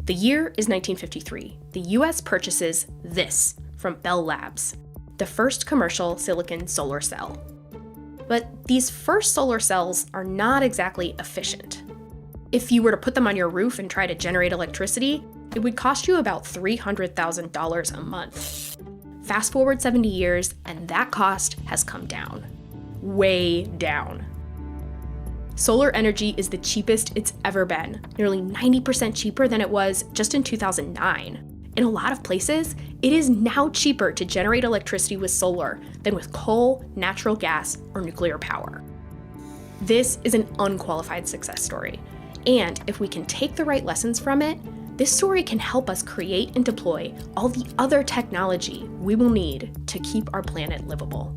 The year is 1953. The US purchases this from Bell Labs, the first commercial silicon solar cell. But these first solar cells are not exactly efficient. If you were to put them on your roof and try to generate electricity, it would cost you about $300,000 a month. Fast forward 70 years, and that cost has come down. Way down. Solar energy is the cheapest it's ever been, nearly 90% cheaper than it was just in 2009. In a lot of places, it is now cheaper to generate electricity with solar than with coal, natural gas, or nuclear power. This is an unqualified success story, and if we can take the right lessons from it, this story can help us create and deploy all the other technology we will need to keep our planet livable.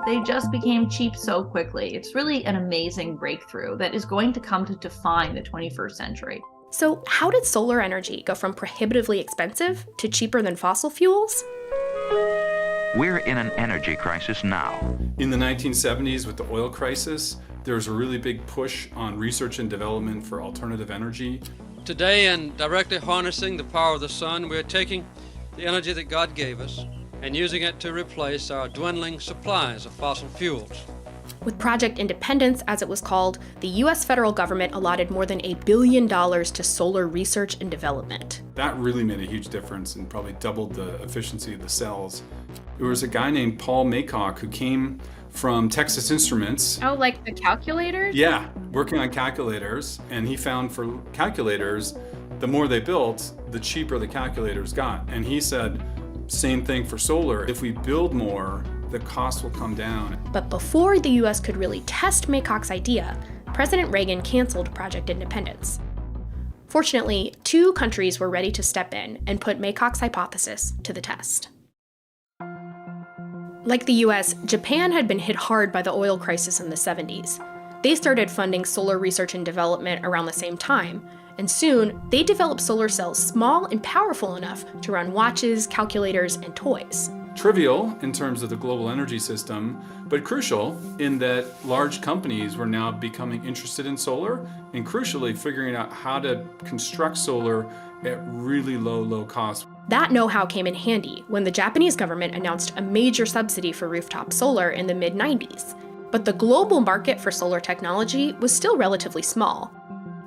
They just became cheap so quickly. It's really an amazing breakthrough that is going to come to define the 21st century. So how did solar energy go from prohibitively expensive to cheaper than fossil fuels? We're in an energy crisis now. In the 1970s with the oil crisis, there was a really big push on research and development for alternative energy. Today, in directly harnessing the power of the sun, we're taking the energy that God gave us and using it to replace our dwindling supplies of fossil fuels. With Project Independence, as it was called, the US federal government allotted more than $1 billion to solar research and development. That really made a huge difference and probably doubled the efficiency of the cells. There was a guy named Paul Maycock who came from Texas Instruments. Oh, like the calculators? Yeah, working on calculators. And he found for calculators, the more they built, the cheaper the calculators got. And he said, same thing for solar. If we build more, the cost will come down. But before the US could really test Maycock's idea, President Reagan canceled Project Independence. Fortunately, 2 countries were ready to step in and put Maycock's hypothesis to the test. Like the US, Japan had been hit hard by the oil crisis in the 70s. They started funding solar research and development around the same time, and soon they developed solar cells small and powerful enough to run watches, calculators, and toys. Trivial in terms of the global energy system, but crucial in that large companies were now becoming interested in solar and crucially figuring out how to construct solar at really low cost. That know-how came in handy when the Japanese government announced a major subsidy for rooftop solar in the mid-90s. But the global market for solar technology was still relatively small,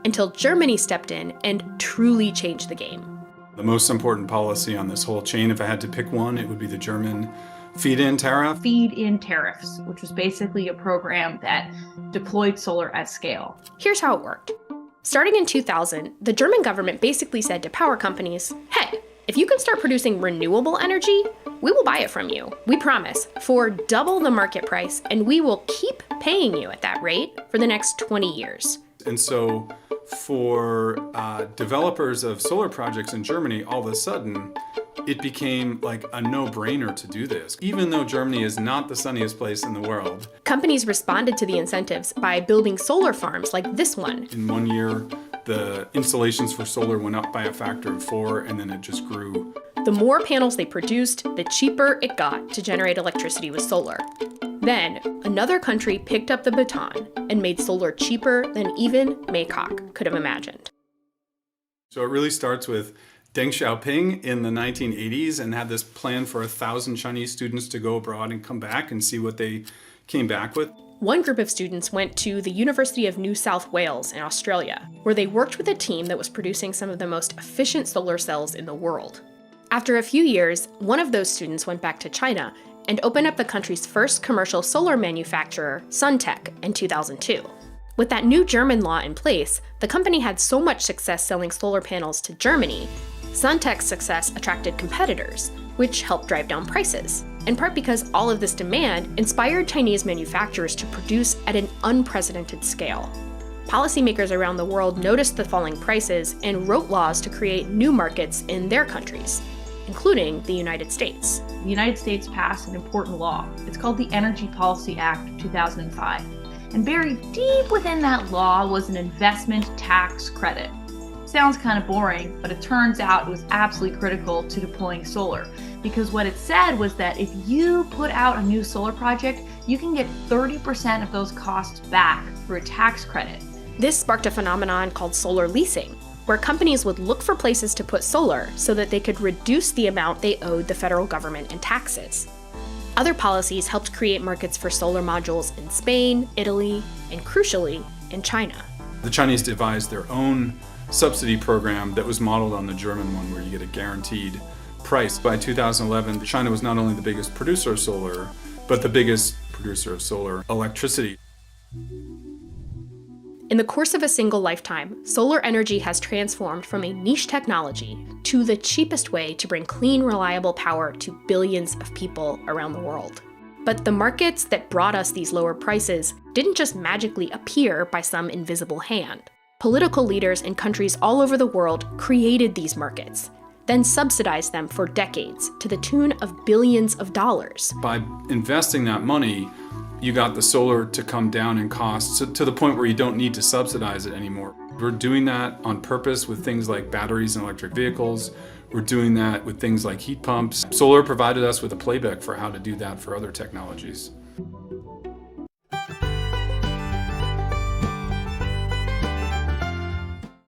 until Germany stepped in and truly changed the game. The most important policy on this whole chain, if I had to pick one, it would be the German feed-in tariff. Feed-in tariffs, which was basically a program that deployed solar at scale. Here's how it worked. Starting in 2000, the German government basically said to power companies, hey, if you can start producing renewable energy, we will buy it from you, we promise, for double the market price, and we will keep paying you at that rate for the next 20 years. And so for developers of solar projects in Germany, all of a sudden, it became like a no-brainer to do this, even though Germany is not the sunniest place in the world. Companies responded to the incentives by building solar farms like this one. In 1 year, the installations for solar went up by a factor of 4, and then it just grew. The more panels they produced, the cheaper it got to generate electricity with solar. Then, another country picked up the baton and made solar cheaper than even Maycock could have imagined. So it really starts with Deng Xiaoping in the 1980s and had this plan for 1,000 Chinese students to go abroad and come back and see what they came back with. One group of students went to the University of New South Wales in Australia, where they worked with a team that was producing some of the most efficient solar cells in the world. After a few years, one of those students went back to China and opened up the country's first commercial solar manufacturer, Suntech, in 2002. With that new German law in place, the company had so much success selling solar panels to Germany, Suntech's success attracted competitors, which helped drive down prices, in part because all of this demand inspired Chinese manufacturers to produce at an unprecedented scale. Policymakers around the world noticed the falling prices and wrote laws to create new markets in their countries, including the United States. The United States passed an important law. It's called the Energy Policy Act of 2005. And buried deep within that law was an investment tax credit. Sounds kind of boring, but it turns out it was absolutely critical to deploying solar, because what it said was that if you put out a new solar project, you can get 30% of those costs back through a tax credit. This sparked a phenomenon called solar leasing, where companies would look for places to put solar so that they could reduce the amount they owed the federal government in taxes. Other policies helped create markets for solar modules in Spain, Italy, and crucially, in China. The Chinese devised their own subsidy program that was modeled on the German one, where you get a guaranteed price. By 2011, China was not only the biggest producer of solar, but the biggest producer of solar electricity. In the course of a single lifetime, solar energy has transformed from a niche technology to the cheapest way to bring clean, reliable power to billions of people around the world. But the markets that brought us these lower prices didn't just magically appear by some invisible hand. Political leaders in countries all over the world created these markets, then subsidized them for decades to the tune of billions of dollars. By investing that money, you got the solar to come down in cost to the point where you don't need to subsidize it anymore. We're doing that on purpose with things like batteries and electric vehicles. We're doing that with things like heat pumps. Solar provided us with a playbook for how to do that for other technologies.